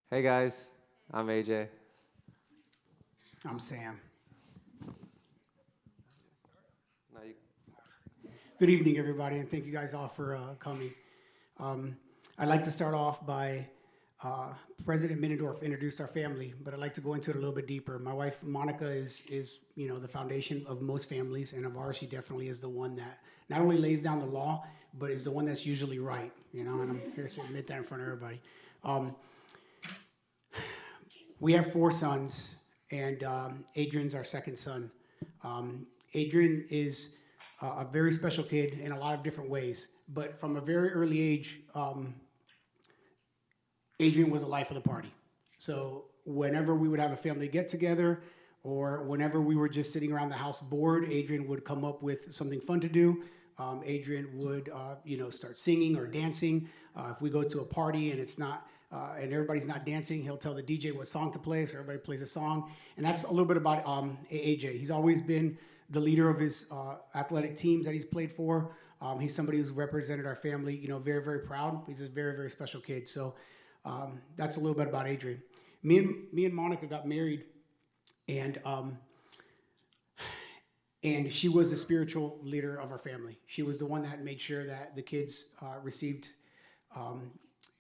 Hey guys, I'm AJ. I'm Sam. No, you, Good evening, everybody, and thank you guys all for coming. Um, I'd like to start off by uh, President Minnendorf introduced our family, but I'd like to go into it a little bit deeper. My wife Monica is the foundation of most families, and of ours, she definitely is the one that not only lays down the law, but is the one that's usually right. And I'm here to admit that in front of everybody. Um, we have four sons, and Adrian's our second son. Adrian is a very special kid in a lot of different ways, but from a very early age, Adrian was the life of the party. So whenever we would have a family get together, or whenever we were just sitting around the house bored, Adrian would come up with something fun to do. Adrian would, start singing or dancing. If we go to a party and it's not, and everybody's not dancing, he'll tell the DJ what song to play, so everybody plays a song. And that's a little bit about AJ. He's always been the leader of his athletic teams that he's played for. He's somebody who's represented our family, very, very proud. He's a very, very special kid. So that's a little bit about Adrian. Me and Monica got married, and and she was the spiritual leader of our family. She was the one that made sure that the kids received,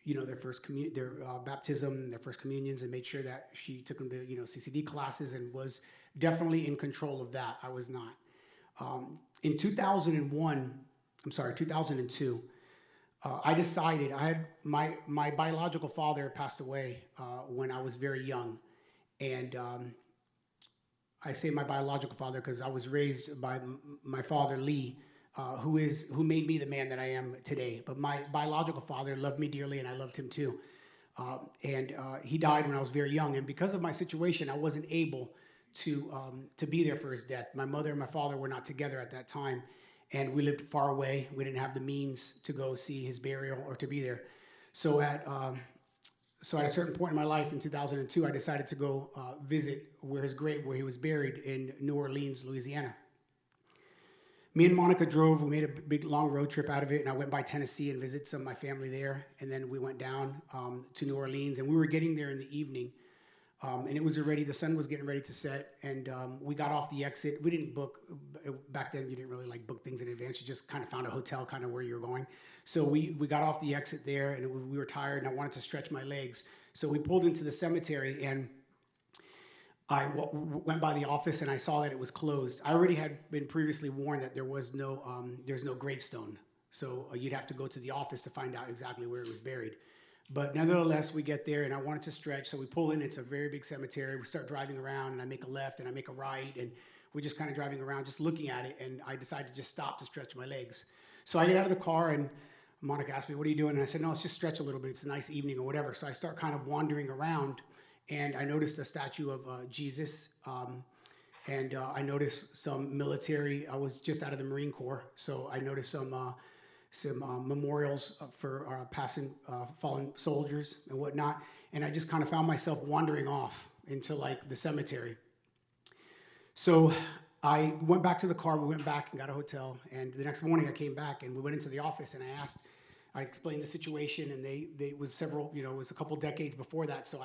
their baptism, their first communions, and made sure that she took them to CCD classes and was definitely in control of that. I was not. In 2001, I'm sorry, 2002. I decided I had my biological father passed away when I was very young, and I say my biological father because I was raised by my father Lee, who made me the man that I am today. But my biological father loved me dearly, and I loved him too. And he died when I was very young, and because of my situation, I wasn't able to be there for his death. My mother and my father were not together at that time, and we lived far away. We didn't have the means to go see his burial or to be there. So at a certain point in my life in 2002, I decided to go visit where he was buried in New Orleans, Louisiana. Me and Monica drove. We made a big long road trip out of it, and I went by Tennessee and visited some of my family there. And then we went down to New Orleans, and we were getting there in the evening. And it was already, the sun was getting ready to set, and we got off the exit. We didn't book, back then you didn't really like book things in advance. You just kind of found a hotel kind of where you were going. So we got off the exit there, and we were tired, and I wanted to stretch my legs. So we pulled into the cemetery, and went by the office, and I saw that it was closed. I already had been previously warned that there's no gravestone. So you'd have to go to the office to find out exactly where it was buried. But nevertheless, we get there, and I wanted to stretch, so we pull in. It's a very big cemetery. We start driving around, and I make a left, and I make a right, and we're just kind of driving around, just looking at it, and I decided to just stop to stretch my legs. So I get out of the car, and Monica asked me, "What are you doing?" And I said, "No, let's just stretch a little bit. It's a nice evening or whatever." So I start kind of wandering around, and I noticed a statue of Jesus, and I noticed some military. I was just out of the Marine Corps, so I noticed some memorials for passing fallen soldiers and whatnot. And I just kind of found myself wandering off into like the cemetery. So I went back to the car. We went back and got a hotel. And the next morning I came back and we went into the office and I explained the situation, and it was it was a couple decades before that. So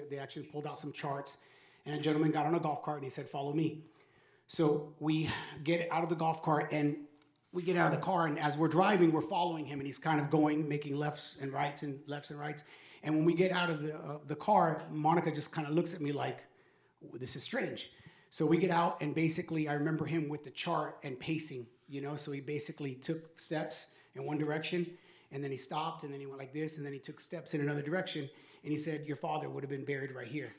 they actually pulled out some charts, and a gentleman got on a golf cart and he said, "Follow me." So we get out of the golf cart, and we get out of the car, and as we're driving, we're following him, and he's kind of going, making lefts and rights and lefts and rights. And when we get out of the car, Monica just kind of looks at me like, "This is strange." So we get out, and basically, I remember him with the chart and pacing, So he basically took steps in one direction, and then he stopped, and then he went like this, and then he took steps in another direction, and he said, "Your father would have been buried right here."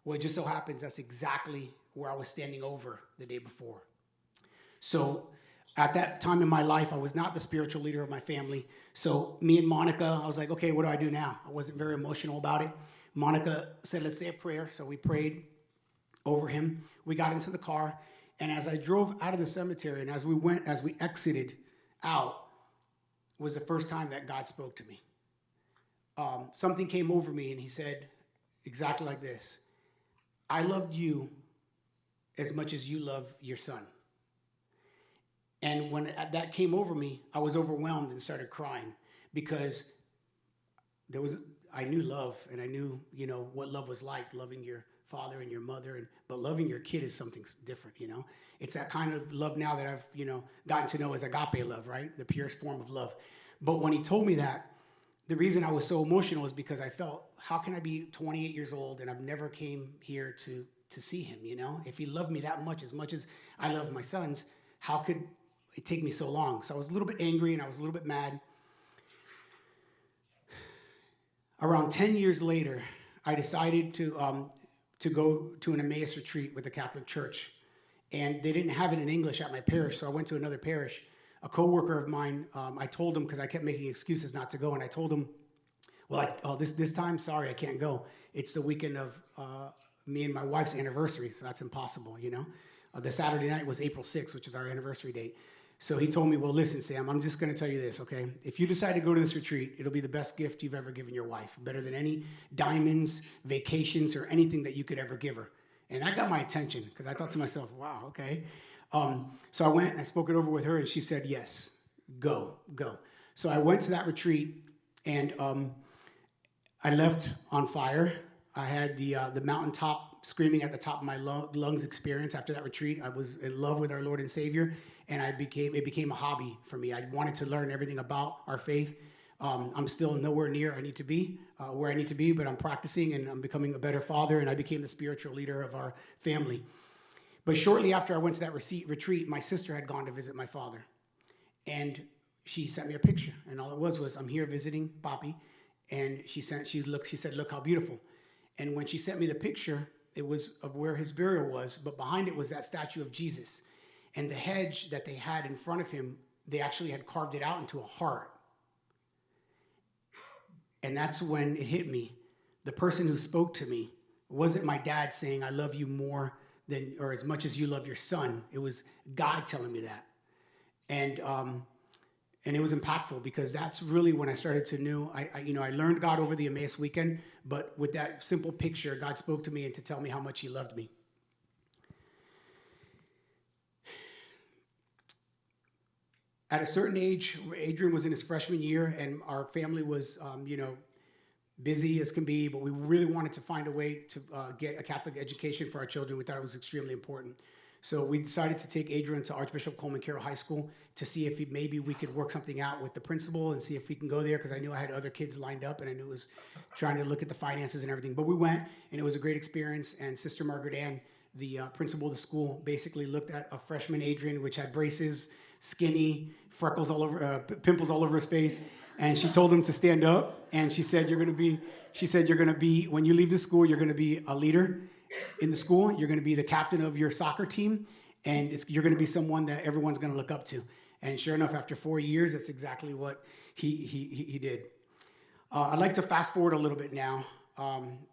Well, it just so happens that's exactly where I was standing over the day before. So at that time in my life, I was not the spiritual leader of my family. So me and Monica, I was like, "Okay, what do I do now?" I wasn't very emotional about it. Monica said, "Let's say a prayer." So we prayed over him. We got into the car. And as I drove out of the cemetery, and as we exited out, was the first time that God spoke to me. Something came over me, and he said exactly like this: "I loved you as much as you love your son." And when that came over me, I was overwhelmed and started crying because there was I knew love, and I knew, what love was like, loving your father and your mother, but loving your kid is something different. It's that kind of love now that I've, gotten to know as agape love, right? The purest form of love. But when he told me that, the reason I was so emotional is because I felt, how can I be 28 years old and I've never came here to see him? If he loved me that much as I love my sons, how could it take me so long? So I was a little bit angry and I was a little bit mad. Around 10 years later, I decided to go to an Emmaus retreat with the Catholic Church. And they didn't have it in English at my parish, so I went to another parish. A coworker of mine, I told him, because I kept making excuses not to go, and I told him, well, this time, sorry, I can't go. It's the weekend of me and my wife's anniversary, so that's impossible, The Saturday night was April 6th, which is our anniversary date. So he told me, well, listen, Sam, I'm just going to tell you this, okay? If you decide to go to this retreat, it'll be the best gift you've ever given your wife, better than any diamonds, vacations, or anything that you could ever give her. And that got my attention, because I thought to myself, wow, okay. So I went and I spoke it over with her, and she said, yes, go. So I went to that retreat, and I left on fire. I had the mountaintop screaming at the top of my lungs experience after that retreat. I was in love with our Lord and Savior, and it became a hobby for me. I wanted to learn everything about our faith. I'm still nowhere near where I need to be, but I'm practicing and I'm becoming a better father, and I became the spiritual leader of our family. But shortly after I went to that retreat, my sister had gone to visit my father, and she sent me a picture, and all it was I'm here visiting Papi, and she said, look how beautiful. And when she sent me the picture, it was of where his burial was, but behind it was that statue of Jesus. And the hedge that they had in front of him, they actually had carved it out into a heart. And that's when it hit me. The person who spoke to me wasn't my dad saying, I love you more than, or as much as you love your son. It was God telling me that. And it was impactful, because that's really when I started to know, I learned God over the Emmaus weekend, but with that simple picture, God spoke to me and to tell me how much he loved me. At a certain age, Adrian was in his freshman year, and our family was, busy as can be, but we really wanted to find a way to get a Catholic education for our children. We thought it was extremely important. So we decided to take Adrian to Archbishop Coleman Carroll High School to see if maybe we could work something out with the principal and see if we can go there, because I knew I had other kids lined up, and I knew it was trying to look at the finances and everything. But we went, and it was a great experience, and Sister Margaret Ann, the principal of the school, basically looked at a freshman Adrian, which had braces, skinny, freckles all over, pimples all over his face, and she told him to stand up, and she said, you're going to be, when you leave the school, you're going to be a leader in the school. You're going to be the captain of your soccer team, and you're going to be someone that everyone's going to look up to. And sure enough, after 4 years, that's exactly what he did. I'd like to fast forward a little bit now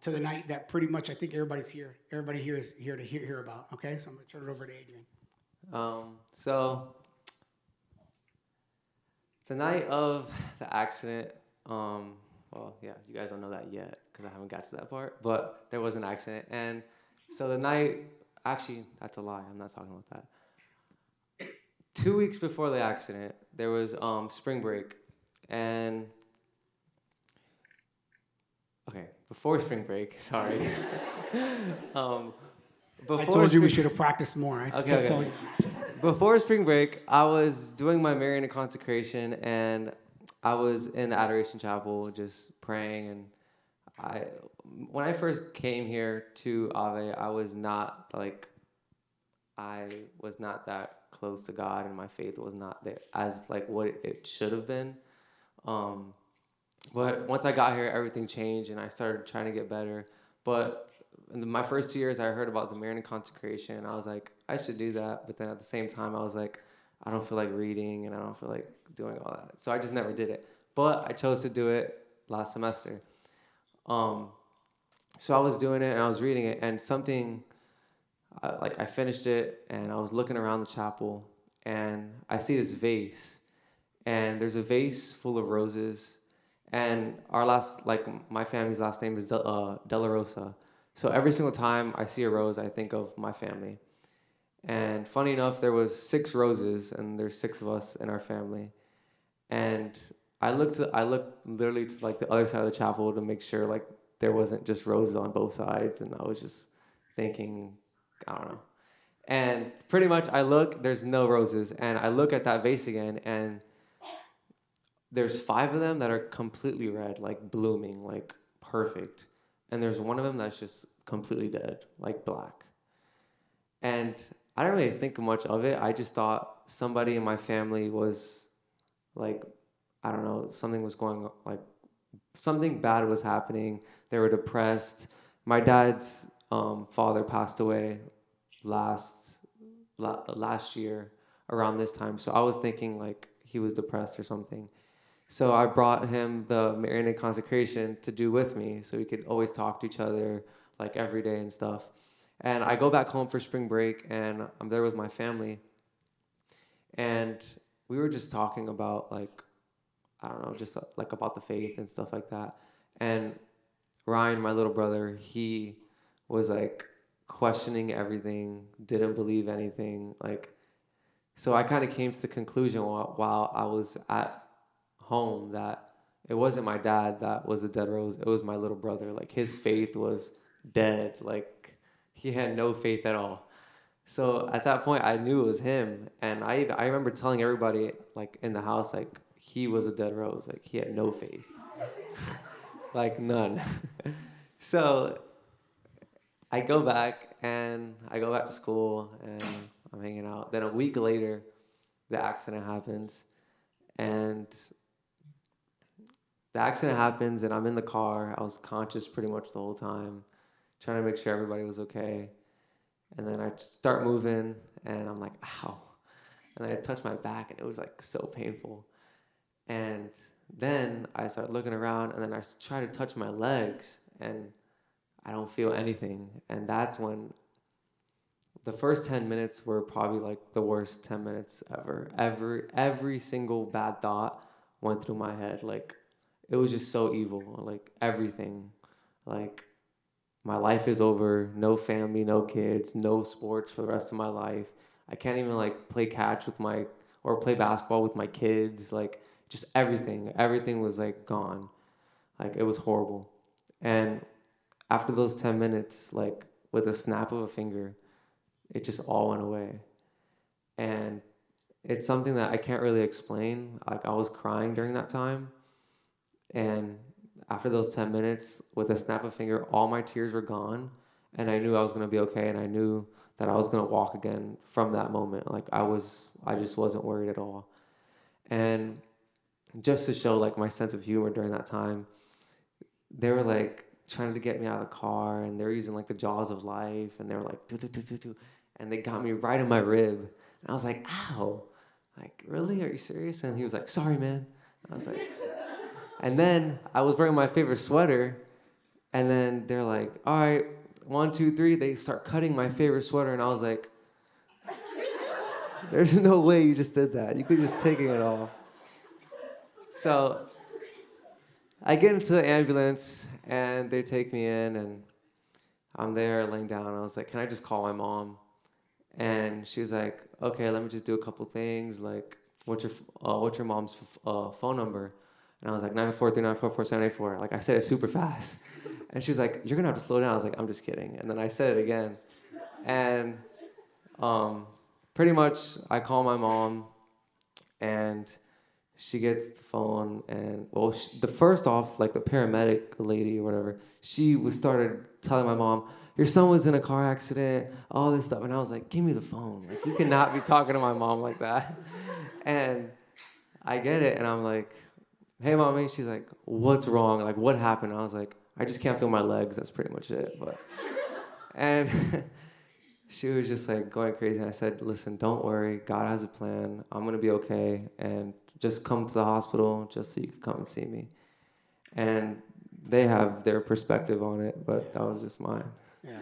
to the night that pretty much I think everybody here is here to hear about. Okay, so I'm going to turn it over to Adrian. So the night of the accident, you guys don't know that yet because I haven't got to that part, but there was an accident. And so the night, actually, that's a lie. I'm not talking about that. 2 weeks before the accident, there was spring break. And, before spring break, sorry. I told you we should have practiced more. Okay. Before spring break, I was doing my Marian and consecration, and I was in the Adoration Chapel just praying. And when I first came here to Ave, I was not that close to God, and my faith was not there as what it should have been. But once I got here, everything changed, and I started trying to get better. But in my first 2 years, I heard about the Marian consecration, and I was like, I should do that. But then at the same time, I was like, I don't feel like reading, and I don't feel like doing all that. So I just never did it. But I chose to do it last semester. So I was doing it, and I was reading it, and something, I finished it, and I was looking around the chapel, and I see this vase, and there's a vase full of roses, and my family's last name is Della Rosa. So every single time I see a rose, I think of my family. And funny enough, there was 6 roses, and there's 6 of us in our family. And I looked literally to like the other side of the chapel to make sure like there wasn't just roses on both sides, and I was just thinking, I don't know. And pretty much I look, there's no roses, and I look at that vase again, and there's 5 of them that are completely red, like blooming, like perfect, and there's one of them that's just completely dead, like black. And I didn't really think much of it. I just thought somebody in my family was like, I don't know, something was going on, like something bad was happening. They were depressed. My dad's father passed away last last year around this time, so I was thinking like he was depressed or something. So I brought him the Marian consecration to do with me, so we could always talk to each other like every day and stuff. And I go back home for spring break, and I'm there with my family, and we were just talking about like, I don't know, just like about the faith and stuff like that. And Ryan, my little brother, he was like questioning everything, didn't believe anything. Like, so I kind of came to the conclusion while I was at home that it wasn't my dad that was a dead rose. It was my little brother. Like his faith was dead. Like he had no faith at all. So at that point, I knew it was him, and I remember telling everybody like in the house like he was a dead rose. Like he had no faith, like none. So I go back to school and I'm hanging out. Then a week later, the accident happens, and and I'm in the car. I was conscious pretty much the whole time, trying to make sure everybody was okay. And then I start moving, and I'm like, ow. And then I touch my back, and it was like so painful. And then I start looking around, and then I try to touch my legs, and I don't feel anything. And that's when the first 10 minutes were probably like the worst 10 minutes ever. Every single bad thought went through my head. Like, it was just so evil. Like, everything. Like, my life is over, no family, no kids, no sports for the rest of my life. I can't even like play catch with or play basketball with my kids. Like just everything was like gone. Like it was horrible. And after those 10 minutes, like with a snap of a finger, it just all went away. And it's something that I can't really explain. Like I was crying during that time. And after those 10 minutes, with a snap of a finger, all my tears were gone. And I knew I was going to be okay. And I knew that I was going to walk again from that moment. Like I just wasn't worried at all. And just to show like my sense of humor during that time, they were like trying to get me out of the car, and they were using like the jaws of life, and they were like, do, do, do, do, do. And they got me right in my rib. And I was like, ow. Like, really? Are you serious? And he was like, sorry, man. I was like, and then I was wearing my favorite sweater, and then they're like, all right, 1, 2, 3. They start cutting my favorite sweater, and I was like, there's no way you just did that. You could just taking it off. So I get into the ambulance, and they take me in, and I'm there laying down. I was like, can I just call my mom? And she was like, okay, let me just do a couple things. Like, what's your mom's phone number? And I was like, 943-944-784. Like, I said it super fast. And she was like, you're going to have to slow down. I was like, I'm just kidding. And then I said it again. And pretty much I call my mom, and she gets the phone. And, well, the first off, like, the paramedic lady or whatever, started telling my mom, your son was in a car accident, all this stuff. And I was like, give me the phone. Like, you cannot be talking to my mom like that. And I get it, and I'm like, hey, mommy. She's like, what's wrong? Like, what happened? I was like, I just can't feel my legs. That's pretty much it. And she was just like going crazy. And I said, listen, don't worry. God has a plan. I'm going to be okay. And just come to the hospital just so you can come and see me. And they have their perspective on it, but that was just mine. Yeah.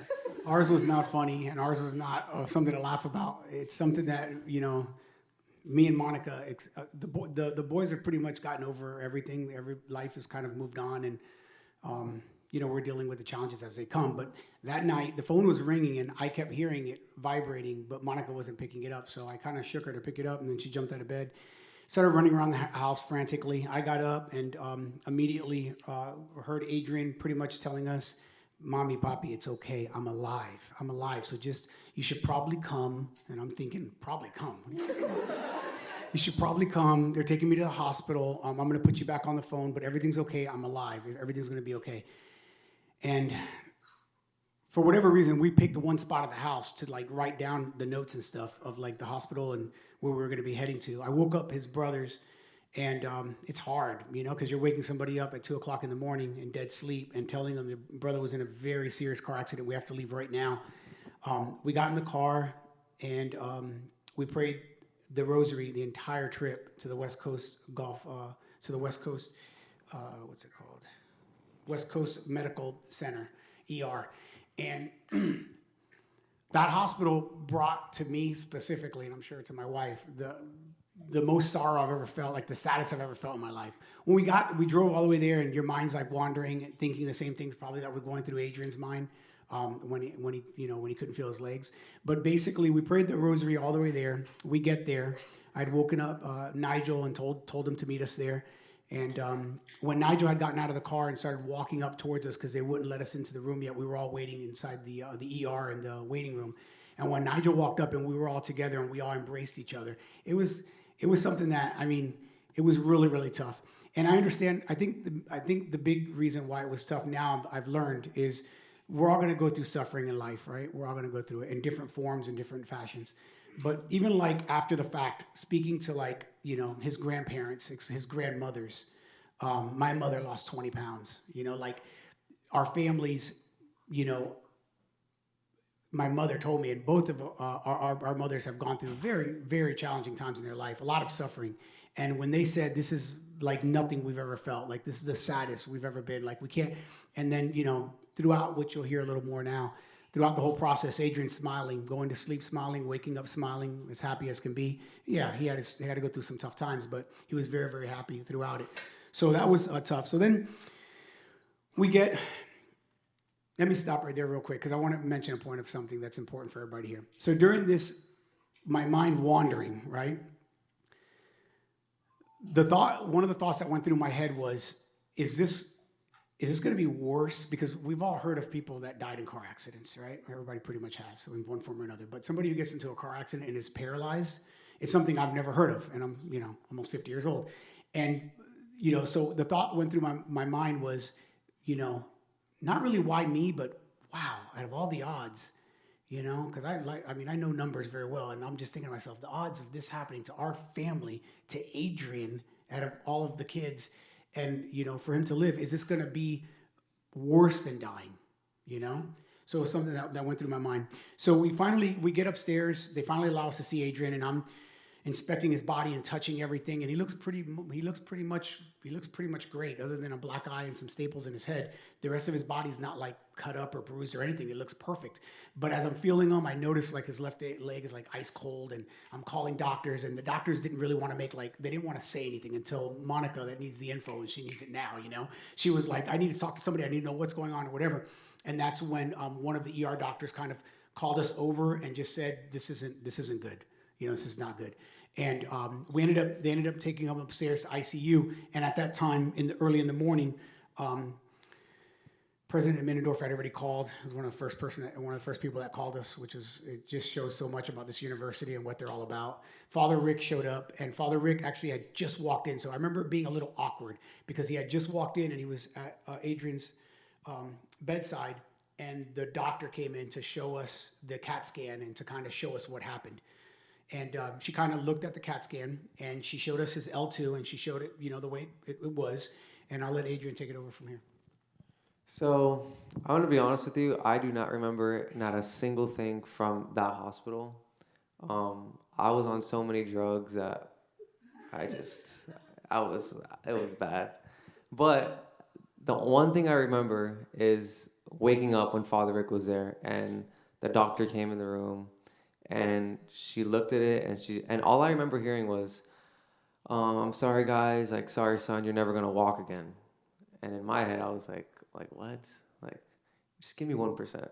Ours was not funny, and ours was not something to laugh about. It's something that, me and Monica, the boys have pretty much gotten over everything. Every life has kind of moved on, and we're dealing with the challenges as they come. But that night, the phone was ringing, and I kept hearing it vibrating, but Monica wasn't picking it up. So I kind of shook her to pick it up, and then she jumped out of bed. Started running around the house frantically. I got up and immediately heard Adrian pretty much telling us, "Mommy, Papi, it's okay. I'm alive. I'm alive. So just, you should probably come." And I'm thinking, probably come. You should probably come. They're taking me to the hospital. I'm going to put you back on the phone, but everything's okay. I'm alive. Everything's going to be okay. And for whatever reason, we picked one spot of the house to like write down the notes and stuff of like the hospital and where we were going to be heading to. I woke up his brothers, and it's hard, because you're waking somebody up at 2:00 in the morning in dead sleep and telling them your brother was in a very serious car accident. We have to leave right now. We got in the car, and we prayed the rosary the entire trip to the West Coast to the West Coast, what's it called? West Coast Medical Center, ER. And that hospital brought to me specifically, and I'm sure to my wife, the most sorrow I've ever felt, like the saddest I've ever felt in my life. When we drove all the way there, and your mind's like wandering, thinking the same things probably that were going through Adrian's mind when he couldn't feel his legs. But basically, we prayed the rosary all the way there. We get there. I'd woken up Nigel and told him to meet us there. And when Nigel had gotten out of the car and started walking up towards us because they wouldn't let us into the room yet, we were all waiting inside the ER and the waiting room. And when Nigel walked up and we were all together and we all embraced each other, it was something that, it was really, really tough. And I understand. I think the big reason why it was tough now, I've learned, is we're all going to go through suffering in life, right? We're all going to go through it in different forms and different fashions. But even like after the fact, speaking to like, his grandparents, his grandmothers, my mother lost 20 pounds, like our families, my mother told me, and both of our mothers have gone through very, very challenging times in their life, a lot of suffering. And when they said, this is like nothing we've ever felt, like this is the saddest we've ever been, like we can't, and then, throughout, which you'll hear a little more now, throughout the whole process, Adrian's smiling, going to sleep smiling, waking up smiling, as happy as can be. Yeah, he had to go through some tough times, but he was very, very happy throughout it. So that was tough. So then let me stop right there real quick because I want to mention a point of something that's important for everybody here. So during this, my mind wandering, right? One of the thoughts that went through my head was, is this going to be worse? Because we've all heard of people that died in car accidents, right? Everybody pretty much has, so in one form or another. But somebody who gets into a car accident and is paralyzed, it's something I've never heard of. And I'm, almost 50 years old. And, so the thought went through my mind was, not really why me, but wow, out of all the odds, because I know numbers very well. And I'm just thinking to myself, the odds of this happening to our family, to Adrian, out of all of the kids, and, for him to live, is this going to be worse than dying, So it was something that went through my mind. So we get upstairs. They finally allow us to see Adrian, and I'm inspecting his body and touching everything. And he looks pretty much great, other than a black eye and some staples in his head. The rest of his body's not like cut up or bruised or anything. It looks perfect. But as I'm feeling him, I notice like his left leg is like ice cold, and I'm calling doctors, and the doctors didn't really want to they didn't want to say anything until Monica, that needs the info, and she needs it now, She was like, I need to talk to somebody. I need to know what's going on or whatever. And that's when one of the ER doctors kind of called us over and just said, this isn't good. This is not good. And they ended up taking him upstairs to ICU. And at that time, early in the morning, President Minnendorf had already called. He was one of the first people that called us, it just shows so much about this university and what they're all about. Father Rick showed up, and Father Rick actually had just walked in. So I remember it being a little awkward because he had just walked in and he was at Adrian's bedside, and the doctor came in to show us the CAT scan and to kind of show us what happened. And she kind of looked at the CAT scan, and she showed us his L2, and she showed it, the way it was. And I'll let Adrian take it over from here. So I want to be honest with you. I do not remember not a single thing from that hospital. I was on so many drugs that it was bad. But the one thing I remember is waking up when Father Rick was there, and the doctor came in the room, and she looked at it, and all I remember hearing was, I'm sorry guys, like, sorry son, you're never gonna walk again. And in my head I was like what? Like, just give me 1%.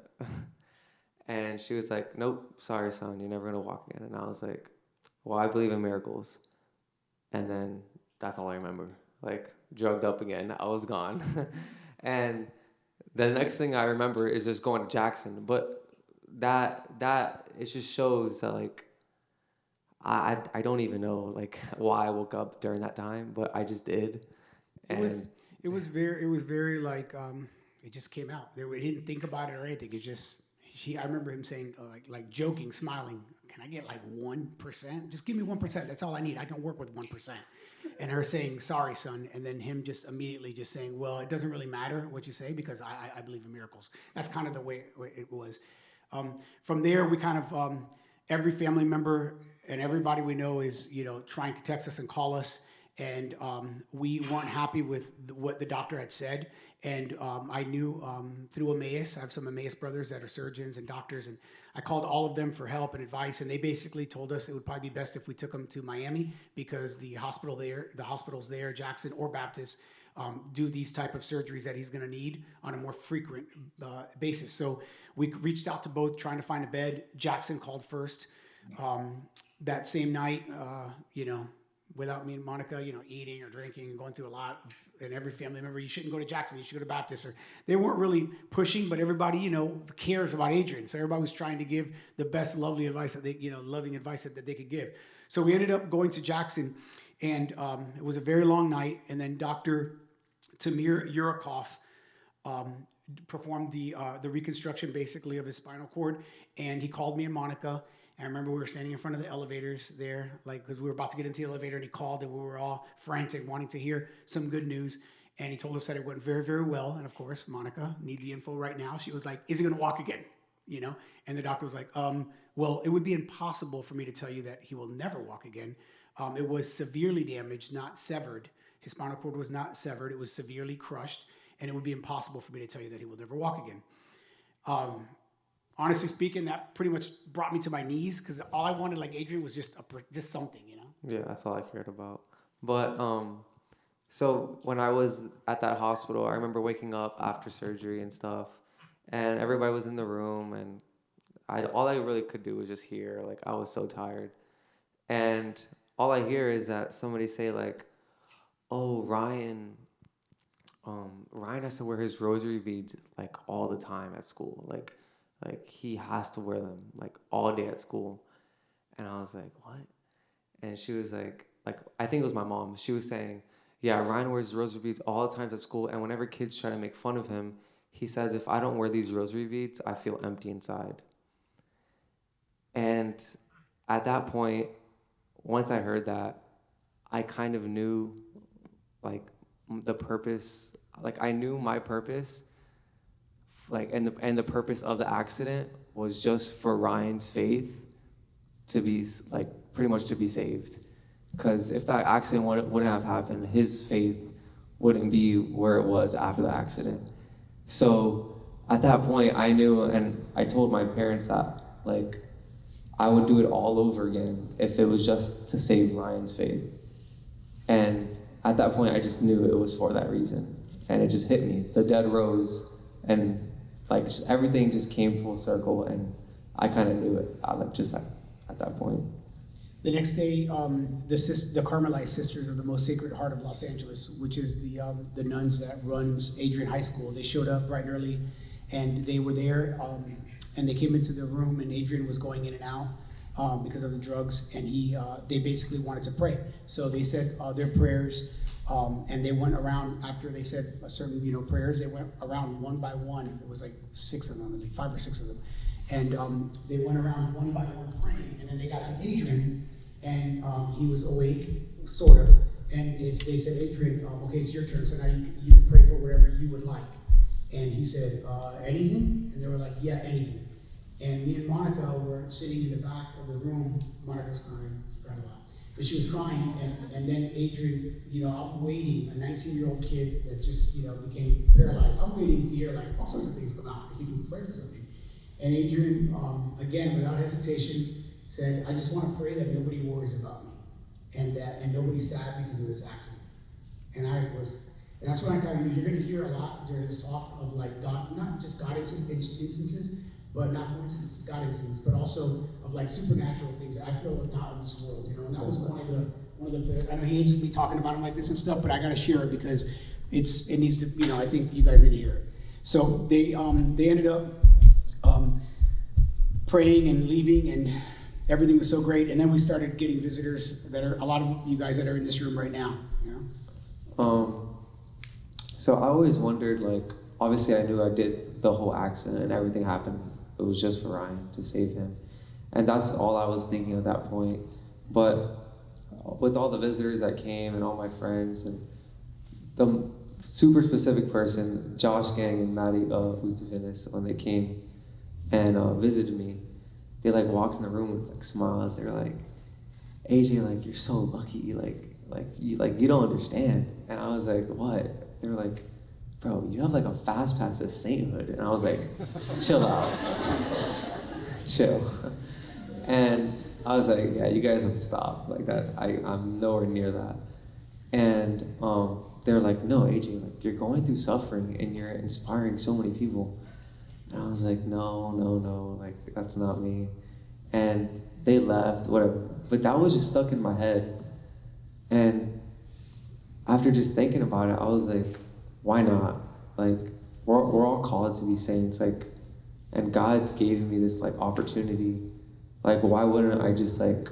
And she was like, nope, sorry son, you're never gonna walk again. And I was like, well, I believe in miracles. and then that's all I remember. Like drugged up again, I was gone, and the next thing I remember is just going to Jackson. But that it just shows that like I don't even know like why I woke up during that time, but I just did, It and was it was very like it just came out. We didn't think about it or anything. It just I remember him saying like joking, smiling. Can I get like 1%? Just give me 1%. That's all I need. I can work with 1%. And her saying, "Sorry, son," and then him just immediately just saying, "Well, it doesn't really matter what you say because I believe in miracles." That's kind of the way it was. From there, we kind of every family member and everybody we know is trying to text us and call us, and we weren't happy with what the doctor had said. And I knew through Emmaus, I have some Emmaus brothers that are surgeons and doctors, and I called all of them for help and advice, and they basically told us it would probably be best if we took him to Miami because the hospitals there, Jackson or Baptist, do these type of surgeries that he's going to need on a more frequent basis. So we reached out to both, trying to find a bed. Jackson called first. That same night, without me and Monica, eating or drinking and going through a lot of, and every family member, you shouldn't go to Jackson, you should go to Baptist. Or they weren't really pushing, but everybody, cares about Adrian. So everybody was trying to give the best, lovely advice that loving advice that they could give. So we ended up going to Jackson, and it was a very long night. And then Dr. Tamir Urikoff performed the reconstruction basically of his spinal cord, and he called me and Monica. I remember we were standing in front of the elevators there, like, because we were about to get into the elevator, and he called, and we were all frantic, wanting to hear some good news. And he told us that it went very, very well. And of course, Monica, need the info right now. She was like, "Is he going to walk again?" And the doctor was like, "Well, it would be impossible for me to tell you that he will never walk again. It was severely damaged, not severed. His spinal cord was not severed. It was severely crushed, and it would be impossible for me to tell you that he will never walk again." Honestly speaking, that pretty much brought me to my knees because all I wanted, like Adrian, was just something. yeah, that's all I cared about. But so when I was at that hospital, I remember waking up after surgery and stuff, and everybody was in the room, and all I really could do was just hear. Like I was so tired, and all I hear is that somebody say like, "Oh, Ryan has to wear his rosary beads like all the time at school. Like he has to wear them like all day at school." And I was like, "What?" And she was like I think it was my mom. She was saying, "Yeah, Ryan wears rosary beads all the time at school, and whenever kids try to make fun of him, he says, if I don't wear these rosary beads, I feel empty inside." And at that point, once I heard that, I kind of knew like the purpose, like I knew my purpose, like and the purpose of the accident was just for Ryan's faith to be like pretty much to be saved. Because if that accident wouldn't have happened, his faith wouldn't be where it was after the accident. So at that point, I knew, and I told my parents that like I would do it all over again if it was just to save Ryan's faith. And at that point, I just knew it was for that reason, and it just hit me. The dead rose, and like just everything just came full circle, and I kind of knew it. Just at that point. The next day, the Carmelite Sisters of the Most Sacred Heart of Los Angeles, which is the nuns that runs Adrian High School, they showed up bright and early, and they were there, and they came into the room, and Adrian was going in and out because of the drugs, and they basically wanted to pray. So they said their prayers, and they went around after they said a certain prayers. They went around one by one. It was like 6 of them, like 5 or 6 of them. And they went around one by one praying, and then they got to Adrian, and he was awake, sort of. And they said, "Adrian, okay, it's your turn. So now you can pray for whatever you would like." And he said, "Anything?" And they were like, "Yeah, anything." And me and Monica were sitting in the back of the room. Monica's crying, a lot. But she was crying, and then Adrian, I'm waiting, a 19-year-old kid that just, became paralyzed. I'm waiting to hear like all sorts of things come out, if you can pray for something. And Adrian, again, without hesitation, said, "I just want to pray that nobody worries about me, and nobody's sad because of this accident." And that's when I kind of knew. You're going to hear a lot during this talk of like God, not just God instances, but not coincidences, God instances, but also of like supernatural things that I feel are not of this world, And that was one of one of the players. I know he hates me talking about him like this and stuff, but I gotta share it because it needs to, I think you guys need to hear it. So they ended up praying and leaving, and everything was so great. And then we started getting visitors that are a lot of you guys that are in this room right now. So I always wondered, like, obviously I knew I did the whole accident and everything happened. It was just for Ryan, to save him. And that's all I was thinking at that point. But with all the visitors that came and all my friends and the super specific person, Josh Gang and Maddie, who's divinist, when they came and visited me, they like walked in the room with like smiles. They were like, AJ, like, you're so lucky, you don't understand. And I was like, what? They were like, bro, you have like a fast pass to sainthood. And I was like, chill out, chill. And I was like, yeah, you guys have to stop like that. I'm nowhere near that. And they were like, no, AJ, like, you're going through suffering and you're inspiring so many people. And I was like, no, like, that's not me. And they left, whatever. But that was just stuck in my head. And after just thinking about it, I was like, why not? Like, we're all called to be saints, like, and God's gave me this like opportunity. Like, why wouldn't I just like,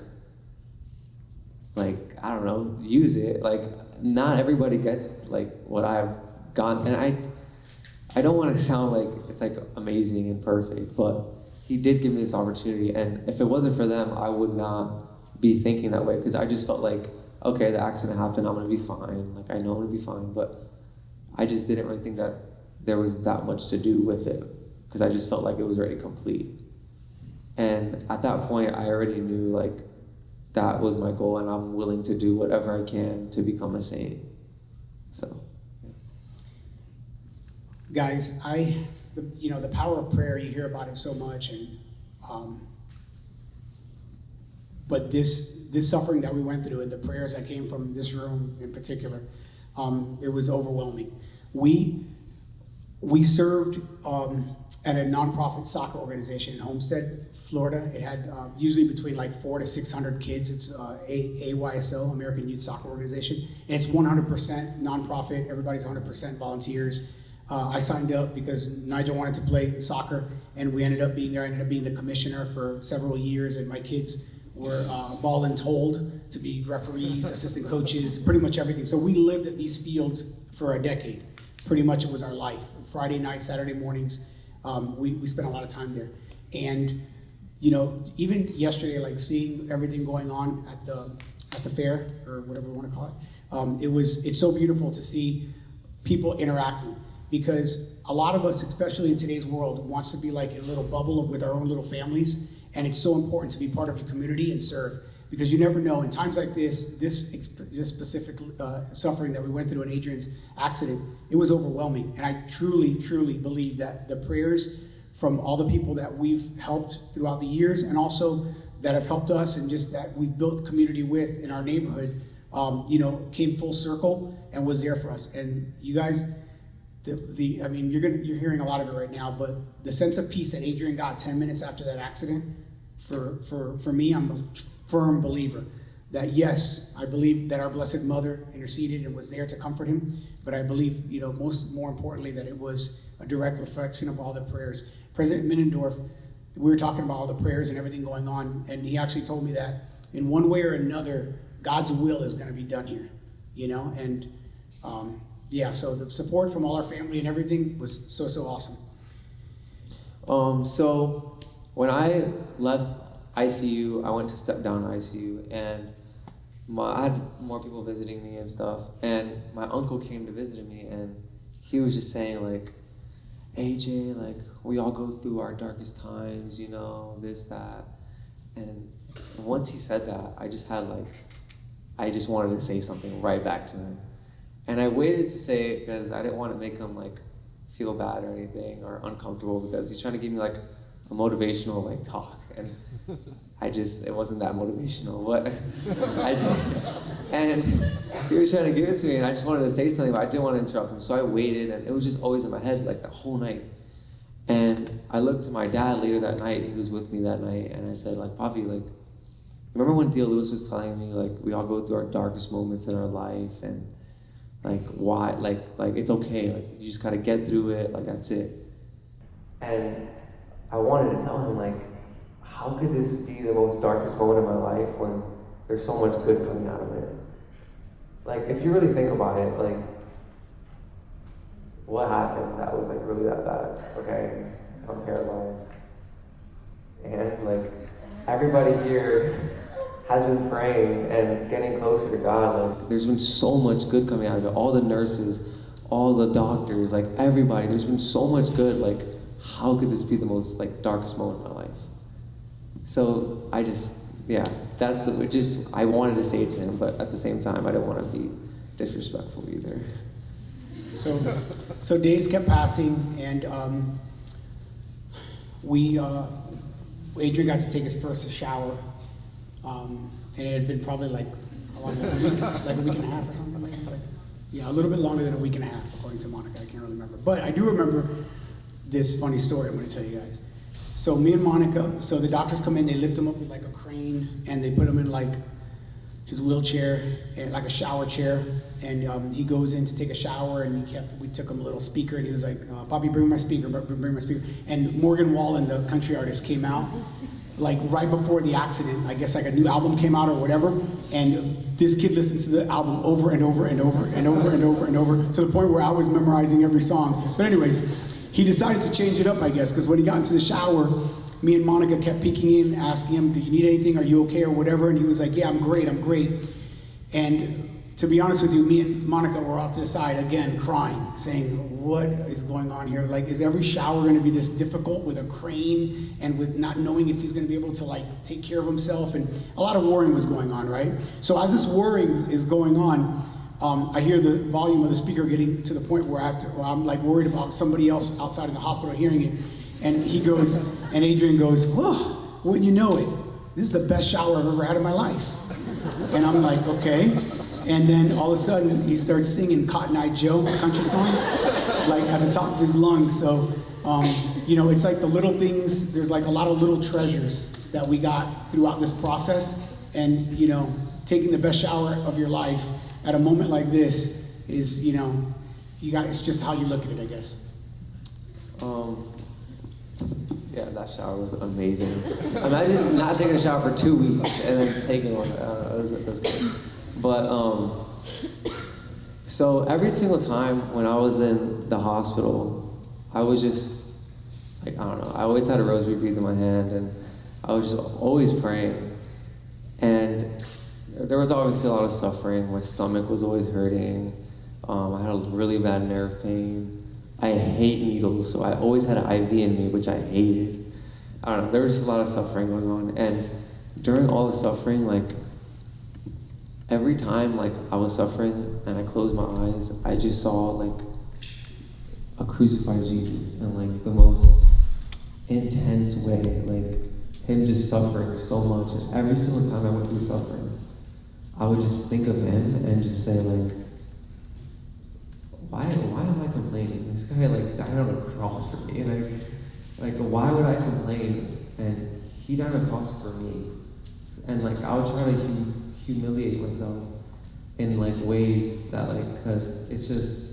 I don't know, use it? Like, not everybody gets like what I've gone, and I don't want to sound like it's like amazing and perfect, but he did give me this opportunity, and if it wasn't for them, I would not be thinking that way, because I just felt like, okay, the accident happened, I'm gonna be fine, like, I know I'm gonna be fine, but I just didn't really think that there was that much to do with it, because I just felt like it was already complete. And at that point, I already knew like that was my goal, and I'm willing to do whatever I can to become a saint. So, Guys, the power of prayer, you hear about it so much, and but this suffering that we went through and the prayers that came from this room in particular, it was overwhelming. We served at a nonprofit soccer organization in Homestead, Florida. It had usually between like 400 to 600 kids. It's AYSO, American Youth Soccer Organization. And it's 100% nonprofit. Everybody's 100% volunteers. I signed up because Nigel wanted to play soccer, and we ended up being there. I ended up being the commissioner for several years, and my kids were voluntold to be referees, assistant coaches, pretty much everything. So we lived at these fields for a decade. Pretty much it was our life. Friday nights, Saturday mornings, we spent a lot of time there. And even yesterday, like seeing everything going on at the fair, or whatever we want to call it, it's so beautiful to see people interacting, because a lot of us, especially in today's world, wants to be like in a little bubble with our own little families, and it's so important to be part of your community and serve, because you never know. In times like this specific suffering that we went through in Adrian's accident, it was overwhelming, and I truly believe that the prayers from all the people that we've helped throughout the years, and also that have helped us, and just that we've built community with in our neighborhood, came full circle and was there for us. And you guys, you're hearing a lot of it right now, but the sense of peace that Adrian got 10 minutes after that accident, for me, I'm a firm believer that, yes, I believe that our Blessed Mother interceded and was there to comfort him, but I believe, more importantly, that it was a direct reflection of all the prayers. President Middendorf, we were talking about all the prayers and everything going on, and he actually told me that in one way or another, God's will is going to be done here, and so the support from all our family and everything was so awesome. So when I left ICU, I went to step down ICU, and I had more people visiting me and stuff, and my uncle came to visit me, and he was just saying like, AJ, like, we all go through our darkest times, this, that, and once he said that, I just wanted to say something right back to him, and I waited to say it because I didn't want to make him like feel bad or anything or uncomfortable, because he's trying to give me like a motivational like talk, and it wasn't that motivational, but and he was trying to give it to me, and I just wanted to say something, but I didn't want to interrupt him, so I waited, and it was just always in my head like the whole night. And I looked to my dad later that night, he was with me that night, and I said like, Papi, like, remember when Theo Lewis was telling me, like, we all go through our darkest moments in our life, and like, why, like it's okay, like, you just gotta get through it, like, that's it. And I wanted to tell him, like, how could this be the most darkest moment of my life when there's so much good coming out of it? Like, if you really think about it, like, what happened that was, like, really that bad? Okay, I'm paralyzed. And, like, everybody here has been praying and getting closer to God. Like, there's been so much good coming out of it. All the nurses, all the doctors, like, everybody, there's been so much good. Like, how could this be the most, like, darkest moment of my life? So I just, yeah, I wanted to say it to him, but at the same time, I didn't want to be disrespectful either. So days kept passing, and Adrian got to take his first shower, and it had been probably like a week and a half or something like that. Yeah, a little bit longer than a week and a half, according to Monica. I can't really remember, but I do remember this funny story I'm going to tell you guys. So me and Monica, so the doctors come in, they lift him up with like a crane, and they put him in like his wheelchair, and like a shower chair, and he goes in to take a shower, and we took him a little speaker, and he was like, "Bobby, bring my speaker, bring my speaker." And Morgan Wallen, the country artist, came out like right before the accident. I guess like a new album came out or whatever, and this kid listened to the album over and over and over and over and over and over to the point where I was memorizing every song. But anyways, he decided to change it up, I guess, because when he got into the shower, me and Monica kept peeking in, asking him, "Do you need anything? Are you okay?" or whatever. And he was like, "Yeah, I'm great. And to be honest with you, me and Monica were off to the side again, crying, saying, "What is going on here? Like, is every shower going to be this difficult with a crane and with not knowing if he's going to be able to like take care of himself?" And a lot of worrying was going on, right? So as this worrying is going on, I hear the volume of the speaker getting to the point where I'm like worried about somebody else outside in the hospital hearing it. And he goes, and Adrian goes, "Whoa, wouldn't you know it? This is the best shower I've ever had in my life." And I'm like, okay. And then all of a sudden he starts singing Cotton Eye Joe, a country song, like at the top of his lungs. So, it's like the little things, there's like a lot of little treasures that we got throughout this process. And, taking the best shower of your life at a moment like this is, it's just how you look at it, I guess. Yeah, that shower was amazing. Imagine not taking a shower for 2 weeks and then taking one. It was great. But, so every single time when I was in the hospital, I was just, like, I don't know, I always had a rosary beads in my hand, and I was just always praying. And there was obviously a lot of suffering. My stomach was always hurting. I had a really bad nerve pain. I hate needles, so I always had an IV in me, which I hated. I don't know, there was just a lot of suffering going on. And during all the suffering, like, every time, like, I was suffering and I closed my eyes, I just saw, like, a crucified Jesus in, like, the most intense way, like, him just suffering so much. And every single time I went through suffering, I would just think of him and just say, like, why am I complaining? This guy, like, died on a cross for me, and why would I complain? And he died on a cross for me. And, like, I would try to humiliate myself in, like, ways that, like, because it's just,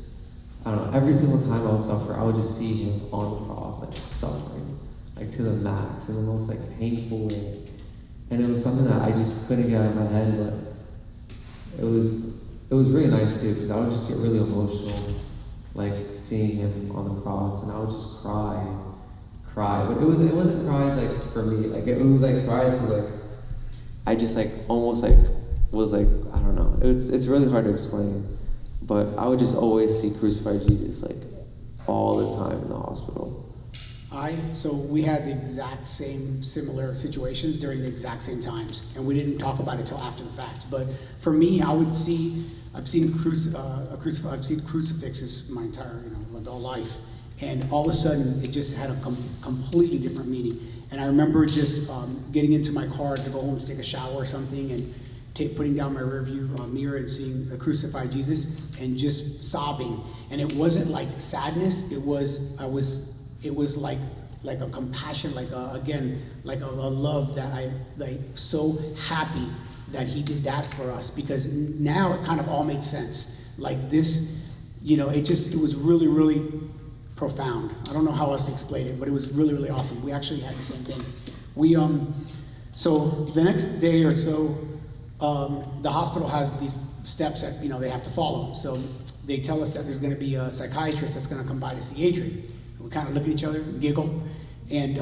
I don't know, every single time I would suffer, I would just see him on the cross, like, suffering, like, to the max, in the most, like, painful way. And it was something that I just couldn't get out of my head, but it was really nice too, because I would just get really emotional, like, seeing him on the cross, and I would just cry. But it wasn't cries, like, for me, like, it was, like, cries because, like, I just, like, almost, like, was, like, I don't know, it's really hard to explain, but I would just always see crucified Jesus, like, all the time in the hospital. So we had the exact same similar situations during the exact same times, and we didn't talk about it till after the fact. But for me, I've seen crucifixes my entire adult life, and all of a sudden it just had a completely different meaning. And I remember just getting into my car to go home to take a shower or something, and putting down my rearview mirror and seeing the crucified Jesus and just sobbing. And it wasn't like sadness. It was like a compassion, like a love that I like, so happy that he did that for us, because now it kind of all made sense. Like this, it was really, really profound. I don't know how else to explain it, but it was really, really awesome. We actually had the same thing. So the next day or so, the hospital has these steps that, they have to follow. So they tell us that there's gonna be a psychiatrist that's gonna come by to see Adrian. We kind of look at each other and giggle, and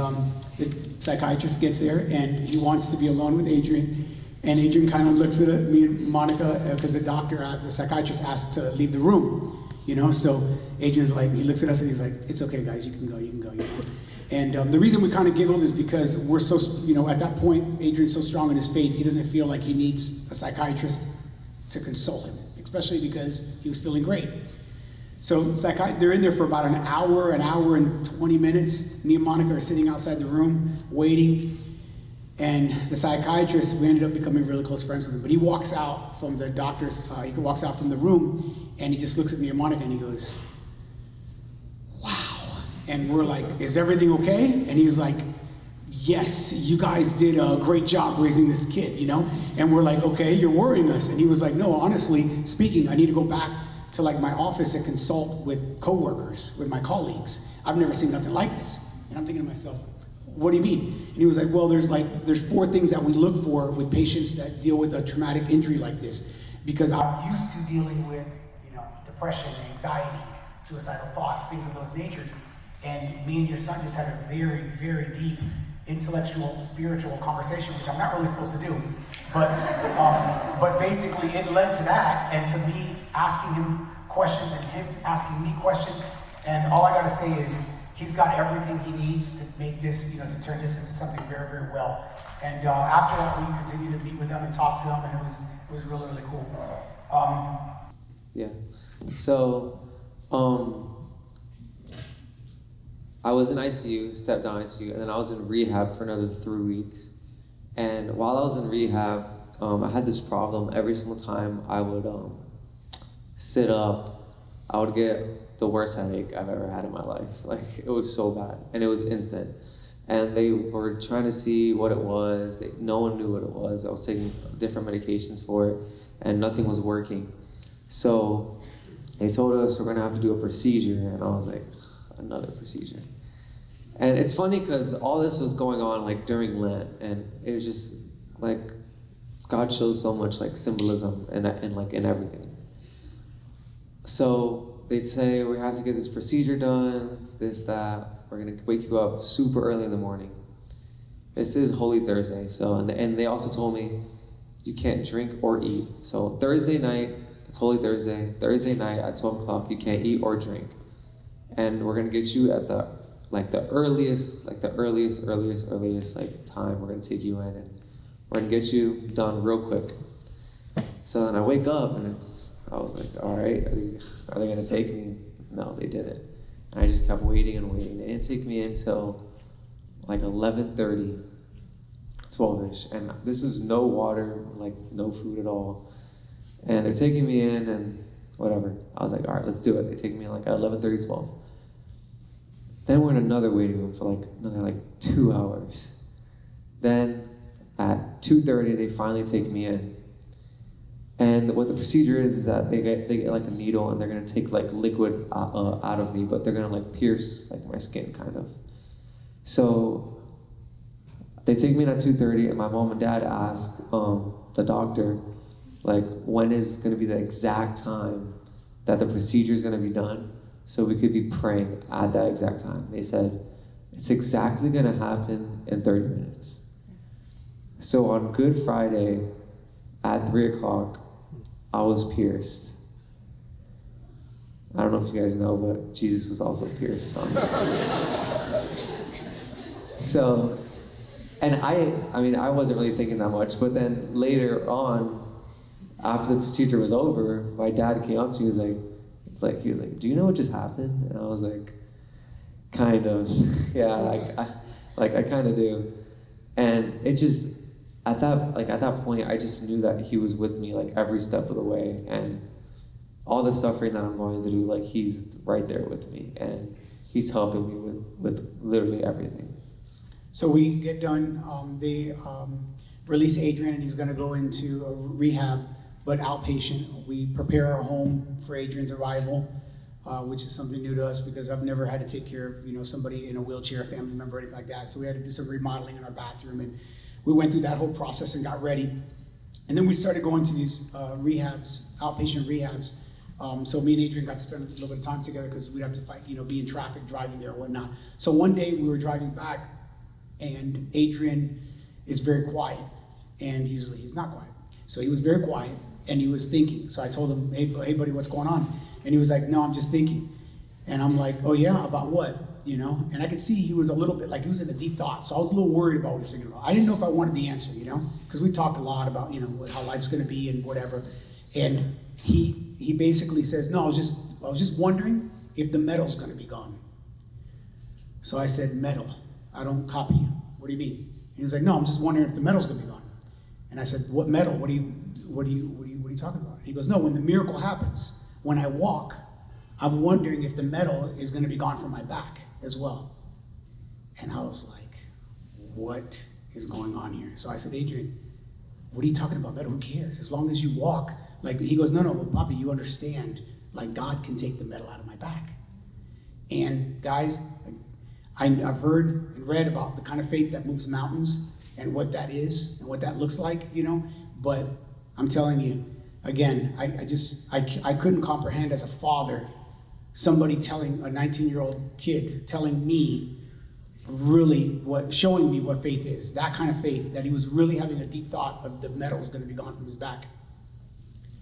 the psychiatrist gets there, and he wants to be alone with Adrian, and Adrian kind of looks at me and Monica, because the psychiatrist asked to leave the room, so Adrian's like, he looks at us and he's like, it's okay guys, you can go. And the reason we kind of giggled is because we're so, at that point, Adrian's so strong in his faith, he doesn't feel like he needs a psychiatrist to console him, especially because he was feeling great. So they're in there for about an hour and 20 minutes. Me and Monica are sitting outside the room, waiting. And the psychiatrist, we ended up becoming really close friends with him. But he walks out from the doctor's, he walks out from the room, and he just looks at me and Monica, and he goes, wow. And we're like, is everything okay? And he was like, yes, you guys did a great job raising this kid, And we're like, okay, you're worrying us. And he was like, no, honestly speaking, I need to go back to like my office and consult with coworkers, with my colleagues. I've never seen nothing like this. And I'm thinking to myself, what do you mean? And he was like, well, there's 4 things that we look for with patients that deal with a traumatic injury like this. Because I'm used to dealing with, depression, anxiety, suicidal thoughts, things of those natures. And me and your son just had a very, very deep intellectual, spiritual conversation, which I'm not really supposed to do. But basically it led to that, and to me asking him questions and him asking me questions. And all I gotta say is, he's got everything he needs to make this, to turn this into something very, very well. And after that, we continued to meet with him and talk to him, and it was really, really cool. Yeah. So, I was in ICU, stepped down ICU, and then I was in rehab for another 3 weeks. And while I was in rehab, I had this problem. Every single time I would sit up, I would get the worst headache I've ever had in my life. Like, it was so bad, and it was instant. And they were trying to see what it was. No one knew what it was. I was taking different medications for it, and nothing was working. So they told us we're gonna have to do a procedure, and I was like, another procedure. And it's funny because all this was going on like during Lent, and it was just like God shows so much like symbolism in everything. So they'd say we have to get this procedure done, this, that. We're gonna wake you up super early in the morning. This is Holy Thursday, so and they also told me you can't drink or eat. So Thursday night, it's Holy Thursday. Thursday night at 12 o'clock, you can't eat or drink. And we're gonna get you at the earliest time. We're gonna take you in, and we're gonna get you done real quick. So then I wake up, and I was like, all right, are they gonna take me? No, they didn't. And I just kept waiting and waiting. They didn't take me until like 11:30, 12-ish. And this is no water, like no food at all. And they're taking me in, and whatever. I was like, all right, let's do it. They take me in like at 11:30, 12. Then we're in another waiting room for another 2 hours. Then at 2:30, they finally take me in. And what the procedure is that they get like a needle, and they're gonna take like liquid out of me, but they're gonna like pierce like my skin kind of. So they take me in at 2:30, and my mom and dad asked the doctor, like, when is gonna be the exact time that the procedure is gonna be done, so we could be praying at that exact time. They said, it's exactly gonna happen in 30 minutes. So on Good Friday at 3 o'clock, I was pierced. I don't know if you guys know, but Jesus was also pierced on me. So, and I wasn't really thinking that much, but then later on, after the procedure was over, my dad came up to me, he was like, do you know what just happened? And I was like, kind of, yeah, I kind of do. And it just, at that point, I just knew that he was with me like every step of the way, and all the suffering that I'm going through, like he's right there with me, and he's helping me with literally everything. So we get done. They release Adrian, and he's going to go into a rehab, but outpatient. We prepare our home for Adrian's arrival, which is something new to us because I've never had to take care of somebody in a wheelchair, a family member, anything like that. So we had to do some remodeling in our bathroom, and we went through that whole process and got ready. And then we started going to these rehabs, outpatient rehabs. So me and Adrian got to spend a little bit of time together because we'd have to fight, be in traffic driving there or whatnot. So one day we were driving back, and Adrian is very quiet, and usually he's not quiet. So he was very quiet, and he was thinking. So I told him, hey buddy, what's going on? And he was like, no, I'm just thinking. And I'm like, oh yeah, about what? And I could see he was a little bit like he was in a deep thought. So I was a little worried about what he was thinking about. I didn't know if I wanted the answer, because we talked a lot about, how life's gonna be and whatever. And he basically says, no, I was just wondering if the metal's gonna be gone. So I said, metal? I don't copy you. What do you mean? And he was like, no, I'm just wondering if the metal's gonna be gone. And I said, what metal? What are you talking about? And he goes, no, when the miracle happens, when I walk, I'm wondering if the metal is gonna be gone from my back as well. And I was like, what is going on here? So I said, Adrian, what are you talking about, metal? Who cares? As long as you walk. He goes, no, but Papa, you understand, God can take the metal out of my back. And guys, I've heard and read about the kind of faith that moves mountains and what that is and what that looks like, but I'm telling you, again, I couldn't comprehend as a father, somebody telling a 19-year-old kid, telling me really showing me what faith is, that kind of faith, that he was really having a deep thought of the metal's gonna be gone from his back.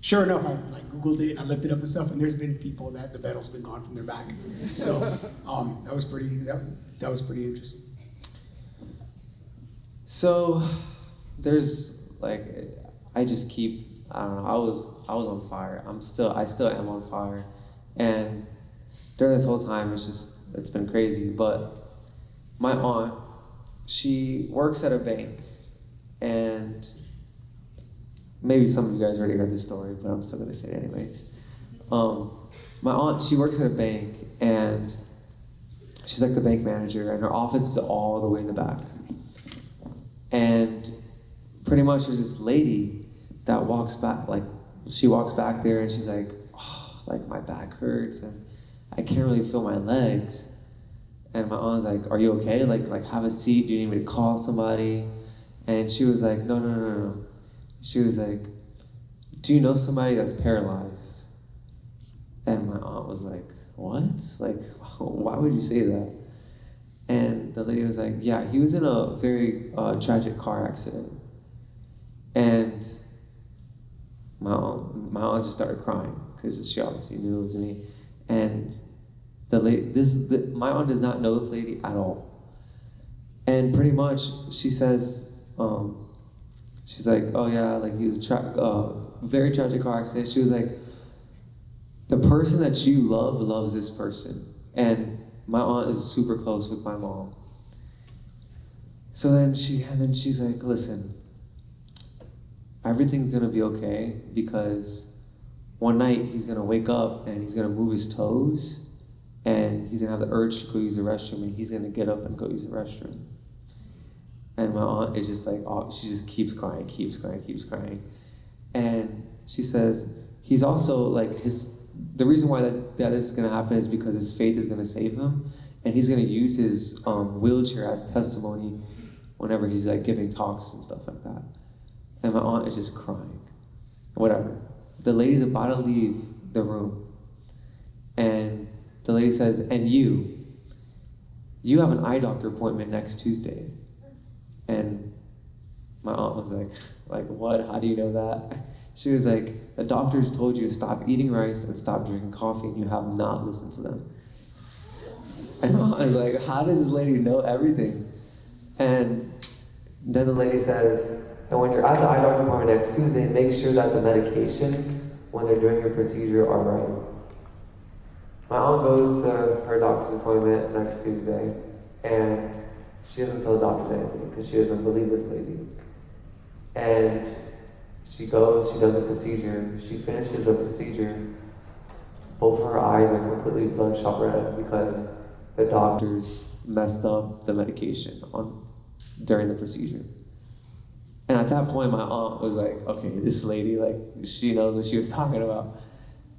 Sure enough, I Googled it and I looked it up and stuff, and there's been people that the metal's been gone from their back. So that was pretty interesting. So there's I just keep, I don't know, I was on fire. I still am on fire. And during this whole time, it's been crazy. But my aunt, she works at a bank, and maybe some of you guys already heard this story, but I'm still gonna say it anyways. My aunt, she works at a bank, and she's like the bank manager, and her office is all the way in the back. And pretty much there's this lady that walks back, she walks back there, and she's like, oh, my back hurts, and I can't really feel my legs. And my aunt's like, are you okay? Have a seat. Do you need me to call somebody? And she was like, no. She was like, do you know somebody that's paralyzed? And my aunt was like, what? Why would you say that? And the lady was like, yeah, he was in a very tragic car accident. And my aunt just started crying because she obviously knew it was me. And my aunt does not know this lady at all. And pretty much she says, she's like, oh yeah, he was very tragic car accident. She was like, the person that you love loves this person. And my aunt is super close with my mom. So then she's like, listen, everything's gonna be okay, because one night he's gonna wake up and he's gonna move his toes, and he's gonna have the urge to go use the restroom, and he's gonna get up and go use the restroom. And my aunt is just she just keeps crying. And she says, he's also the reason why that is gonna happen is because his faith is gonna save him, and he's gonna use his wheelchair as testimony whenever he's giving talks and stuff like that. And my aunt is just crying. Whatever. The lady's about to leave the room, and the lady says, and you have an eye doctor appointment next Tuesday. And my aunt was like, what? How do you know that? She was like, the doctors told you to stop eating rice and stop drinking coffee, and you have not listened to them. And my aunt was like, how does this lady know everything? And then the lady says, and when you're at the eye doctor appointment next Tuesday, make sure that the medications, when they're doing your procedure, are right. My aunt goes to her doctor's appointment next Tuesday, and she doesn't tell the doctor anything because she doesn't believe this lady. And she goes, she does a procedure, she finishes the procedure, both of her eyes are completely bloodshot red because the doctors messed up the medication during the procedure. And at that point, my aunt was like, okay, this lady, like, she knows what she was talking about.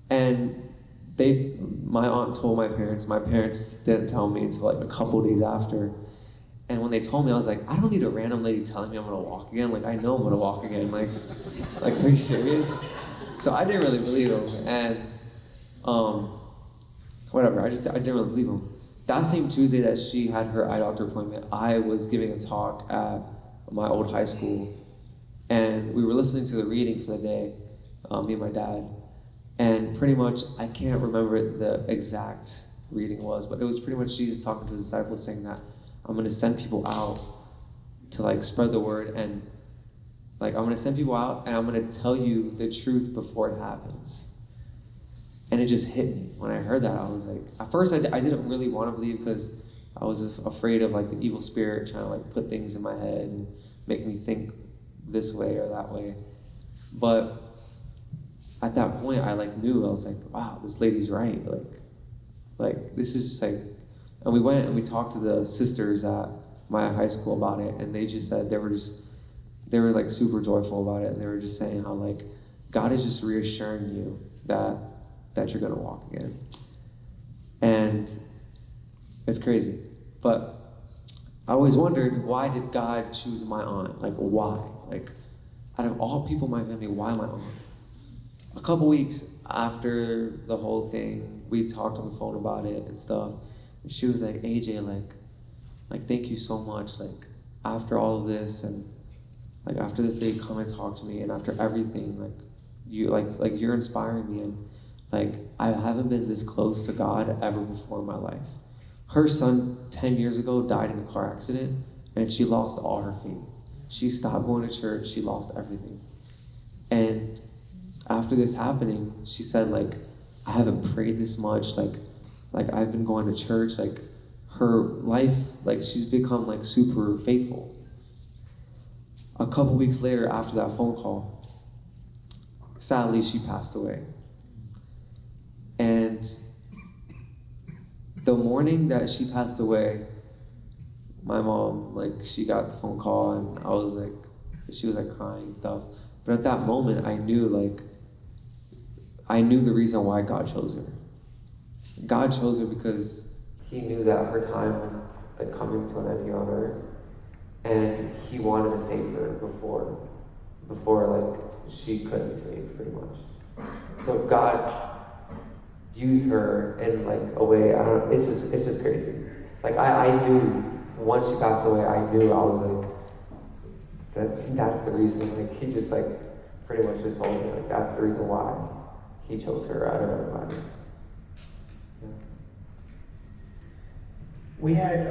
And my aunt told my parents didn't tell me until like a couple days after. And when they told me, I was like, I don't need a random lady telling me I'm gonna walk again. Like, I know I'm gonna walk again. Like, are you serious? So I didn't really believe them. And whatever, I didn't really believe them. That same Tuesday that she had her eye doctor appointment, I was giving a talk at my old high school. And we were listening to the reading for the day, me and my dad. And pretty much, I can't remember the exact reading was, but it was pretty much Jesus talking to his disciples saying that I'm gonna send people out to like spread the word, and like I'm gonna send people out and I'm gonna tell you the truth before it happens. And it just hit me. When I heard that, I was like, at first I didn't really want to believe because I was afraid of like the evil spirit trying to like put things in my head and make me think this way or that way. But at that point, I like knew, I was like, wow, this lady's right. Like this is just like, and we went and we talked to the sisters at my high school about it, and they just said they were like super joyful about it, and they were just saying how like God is just reassuring you that you're gonna walk again. And it's crazy. But I always wondered, why did God choose my aunt? Like, why? Like, out of all people in my family, why my aunt? A couple weeks after the whole thing, we talked on the phone about it and stuff. And she was like, AJ, like thank you so much. Like, after all of this, and like after this day, come and talk to me, and after everything, like you're inspiring me, and like I haven't been this close to God ever before in my life. Her son 10 years ago died in a car accident, and she lost all her faith. She stopped going to church, she lost everything. And after this happening, she said, like, I haven't prayed this much, like I've been going to church, like her life, like she's become like super faithful. A couple weeks later, after that phone call, sadly she passed away. And the morning that she passed away, my mom, like, she got the phone call, and she was like crying and stuff. But at that moment, I knew the reason why God chose her. God chose her because he knew that her time was like coming to an end here on earth, and he wanted to save her before like she couldn't be saved, pretty much. So God used her in like a way, it's just crazy. Like I knew once she passed away, I knew, I was like, that's the reason. Like he just like pretty much just told me, like, that's the reason why he chose her out of everybody. Yeah. We had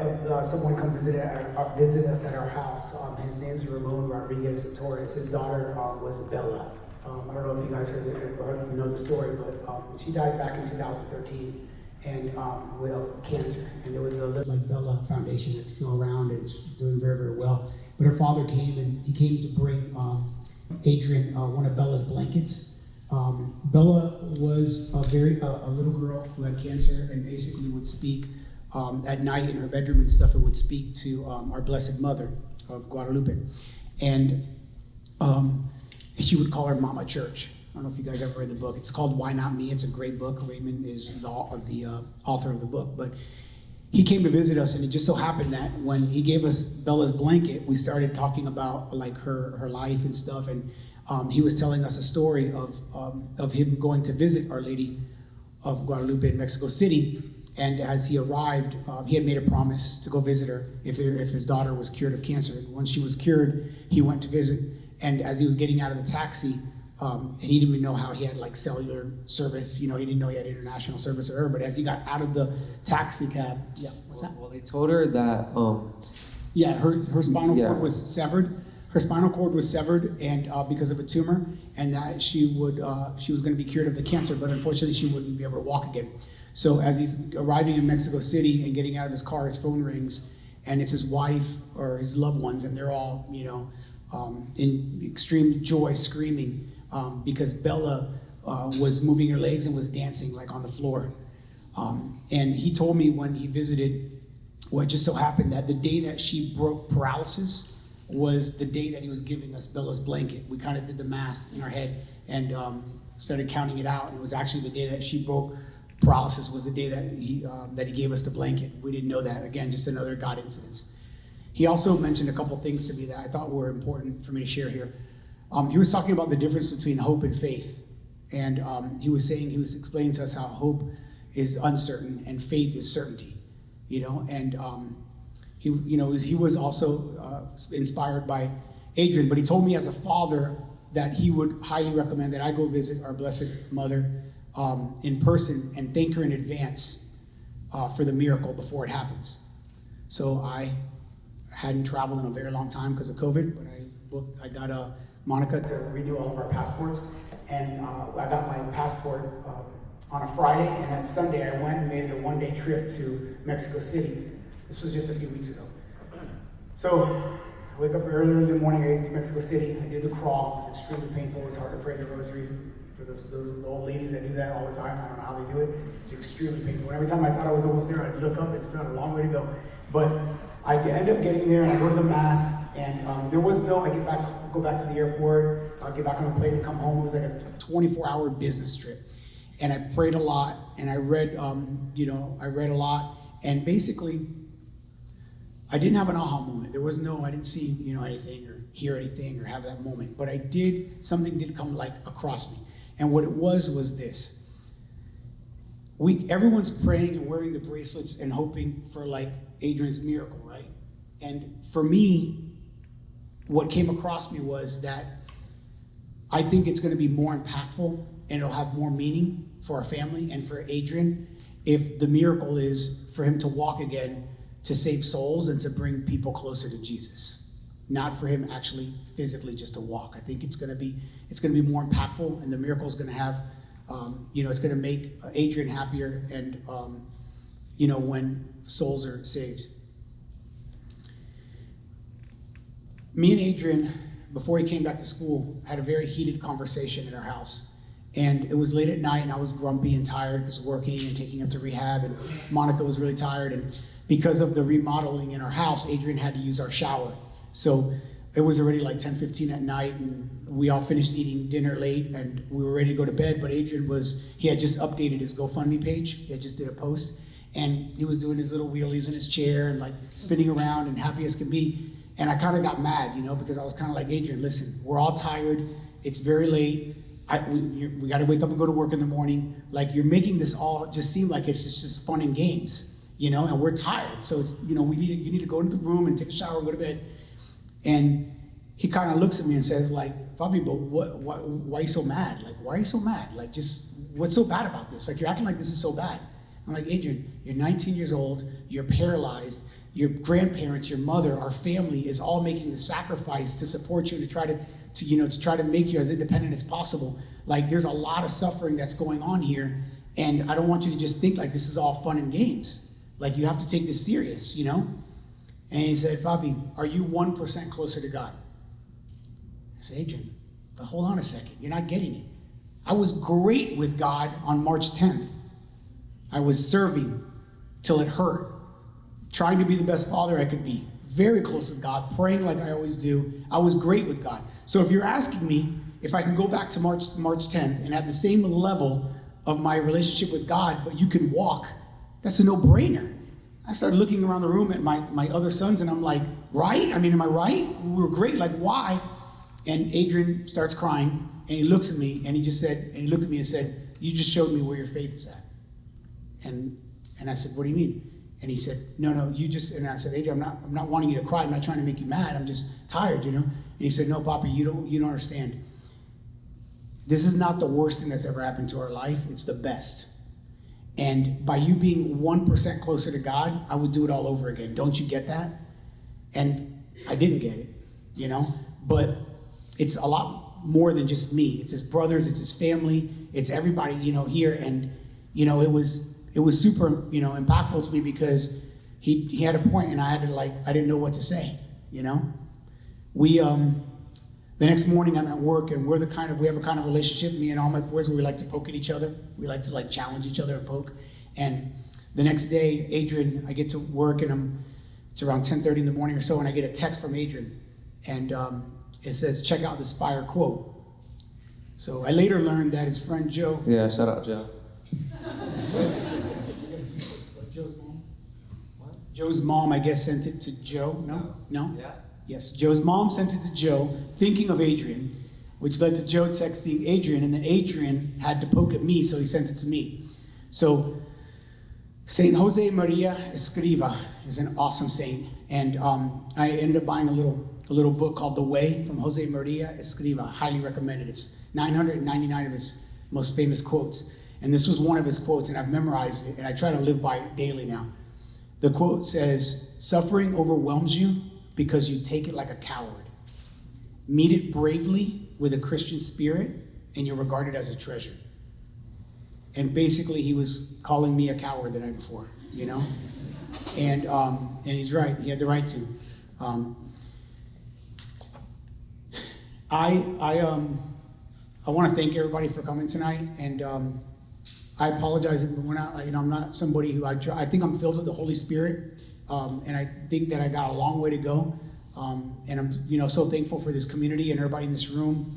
someone come visit us at our house. His name's Ramon Rodriguez Torres. His daughter was Bella. I don't know if you guys heard or know the story, but she died back in 2013 and with cancer. And there was a Live Like Bella Foundation that's still around, and it's doing very, very well. But her father came, and he came to bring Adrian one of Bella's blankets. Bella was a little girl who had cancer and basically would speak at night in her bedroom and stuff, and would speak to our Blessed Mother of Guadalupe. And she would call her Mama Church. I don't know if you guys ever read the book. It's called Why Not Me? It's a great book. Raymond is the author of the book. But he came to visit us, and it just so happened that when he gave us Bella's blanket, we started talking about like her life and stuff. And he was telling us a story of him going to visit Our Lady of Guadalupe in Mexico City. And as he arrived, he had made a promise to go visit her if his daughter was cured of cancer. And once she was cured, he went to visit. And as he was getting out of the taxi, and he didn't even know how he had like cellular service, he didn't know he had international service or her, but as he got out of the taxi cab, what's that? Well, they told her that, her spinal cord was severed. Her spinal cord was severed, and because of a tumor, and that she was going to be cured of the cancer, but unfortunately she wouldn't be able to walk again. So as he's arriving in Mexico City and getting out of his car, his phone rings, and it's his wife or his loved ones, and they're all, in extreme joy, screaming, because Bella was moving her legs and was dancing like on the floor. And he told me when he visited, well, it just so happened that the day that she broke paralysis was the day that he was giving us Bella's blanket. We kind of did the math in our head and started counting it out. And it was actually the day that she broke paralysis was the day that he gave us the blanket. We didn't know that. Again, just another God incidence. He also mentioned a couple things to me that I thought were important for me to share here. He was talking about the difference between hope and faith. And he was explaining to us how hope is uncertain and faith is certainty, and he was also inspired by Adrian, but he told me as a father that he would highly recommend that I go visit our Blessed Mother in person and thank her in advance for the miracle before it happens. So I hadn't traveled in a very long time because of COVID, but I got Monica to renew all of our passports, and I got my passport on a Friday, and that Sunday I went and made it a one-day trip to Mexico City. This was just a few weeks ago. So I wake up early in the morning, I get to Mexico City, I did the crawl. It was extremely painful. It was hard to pray the rosary for those old ladies that do that all the time. I don't know how they do it. It's extremely painful. And every time I thought I was almost there, I'd look up, it's still a long way to go. But I end up getting there, and I go to the mass, and there was no, go back to the airport, I'll get back on the plane and come home. It was like a 24-hour business trip. And I prayed a lot, and I read a lot, and basically, I didn't have an aha moment. I didn't see, anything or hear anything or have that moment, but something did come like across me. And what it was this. Everyone's praying and wearing the bracelets and hoping for like Adrian's miracle, right? And for me, what came across me was that I think it's going to be more impactful and it'll have more meaning for our family and for Adrian if the miracle is for him to walk again, to save souls and to bring people closer to Jesus, not for him actually physically just to walk. I think it's going to be more impactful, and the miracle is going to have, it's going to make Adrian happier, and when souls are saved. Me and Adrian, before he came back to school, had a very heated conversation in our house. And it was late at night, and I was grumpy and tired because working and taking him to rehab, and Monica was really tired. And because of the remodeling in our house, Adrian had to use our shower. So it was already like 10:15 at night, and we all finished eating dinner late, and we were ready to go to bed. But Adrian he had just updated his GoFundMe page. He had just did a post, and he was doing his little wheelies in his chair and like spinning around and happy as can be. And I kind of got mad, because I was kind of like, Adrian, listen, we're all tired. It's very late. We got to wake up and go to work in the morning. Like, you're making this all just seem like it's just fun and games, and we're tired. So it's, you need to go into the room and take a shower and go to bed. And he kind of looks at me and says, like, Bobby, but why are you so mad? Like, why are you so mad? Like, just, what's so bad about this? Like, you're acting like this is so bad. I'm like, Adrian, you're 19 years old, you're paralyzed, your grandparents, your mother, our family is all making the sacrifice to support you and to try to make you as independent as possible. Like, there's a lot of suffering that's going on here, and I don't want you to just think like this is all fun and games. Like, you have to take this serious, And he said, Bobby, are you 1% closer to God? I said, Adrian, but hold on a second, you're not getting it. I was great with God on March 10th. I was serving till it hurt, trying to be the best father I could be, very close with God, praying like I always do. I was great with God. So if you're asking me if I can go back to March 10th and have the same level of my relationship with God, but you can walk, that's a no-brainer. I started looking around the room at my other sons, and I'm like, right? I mean, am I right? We were great, like, why? And Adrian starts crying, and he looks at me, and he looked at me and said, you just showed me where your faith is at. And I said, what do you mean? And he said, no, and I said, Adrian, I'm not wanting you to cry. I'm not trying to make you mad. I'm just tired, And he said, no, Papa, you don't understand. This is not the worst thing that's ever happened to our life. It's the best. And by you being 1% closer to God, I would do it all over again. Don't you get that? And I didn't get it, But it's a lot more than just me. It's his brothers, it's his family, it's everybody, here. And, it was super, impactful to me because he had a point, and I didn't know what to say, We, the next morning I'm at work, and we have a kind of relationship, me and all my boys, where we like to poke at each other. We like to challenge each other and poke. And the next day, Adrian, I get to work, and it's around 10:30 in the morning or so, and I get a text from Adrian, and it says, check out this fire quote. So I later learned that his friend Joe. Yeah, shout out Joe. Joe's mom. What? Joe's mom, I guess, sent it to Joe. No? Yeah. Yes, Joe's mom sent it to Joe, thinking of Adrian, which led to Joe texting Adrian, and then Adrian had to poke at me, so he sent it to me. So Saint Jose Maria Escriva is an awesome saint, and I ended up buying a little book called The Way from Jose Maria Escriva. I highly recommend it. It's 999 of his most famous quotes, and this was one of his quotes, and I've memorized it, and I try to live by it daily now. The quote says, "Suffering overwhelms you because you take it like a coward. Meet it bravely with a Christian spirit, and you're regarded as a treasure." And basically, he was calling me a coward the night before, you know? And he's right. He had the right to. I want to thank everybody for coming tonight, and I apologize if when I'm not somebody who I think I'm filled with the Holy Spirit, and I think that I got a long way to go, and I'm so thankful for this community and everybody in this room.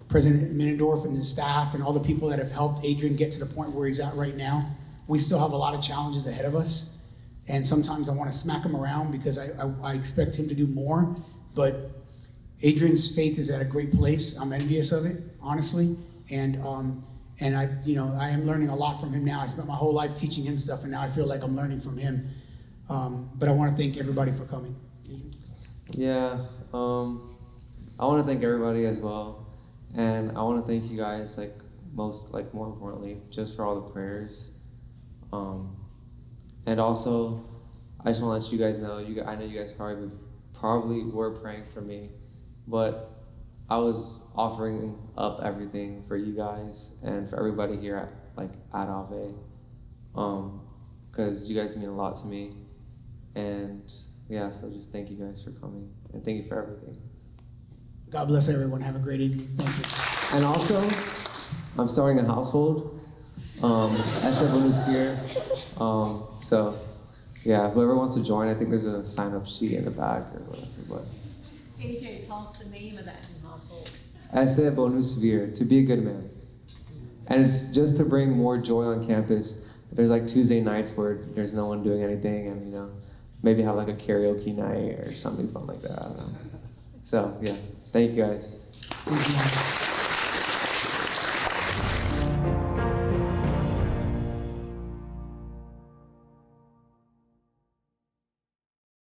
President Minendorf and the staff and all the people that have helped Adrian get to the point where he's at right now. We still have a lot of challenges ahead of us, and sometimes I want to smack him around because I expect him to do more, but Adrian's faith is at a great place. I'm envious of it, honestly, and I am learning a lot from him now. I spent my whole life teaching him stuff, and now I feel like I'm learning from him, but I want to thank everybody for coming. Yeah, I want to thank everybody as well. And I want to thank you guys, more importantly, just for all the prayers. And also, I just want to let you guys know, I know you guys probably were praying for me, but I was offering up everything for you guys and for everybody here at Ave, because you guys mean a lot to me. And yeah, so just thank you guys for coming, and thank you for everything. God bless everyone. Have a great evening. Thank you. And also, I'm starting a household, SF Sphere. So, yeah, whoever wants to join, I think there's a sign-up sheet in the back or whatever. But AJ, tell us the name of that new household. SF Sphere, to be a good man. And it's just to bring more joy on campus. There's Tuesday nights where there's no one doing anything, and maybe have a karaoke night or something fun like that. I don't know. So, yeah. Thank you guys. Thank you.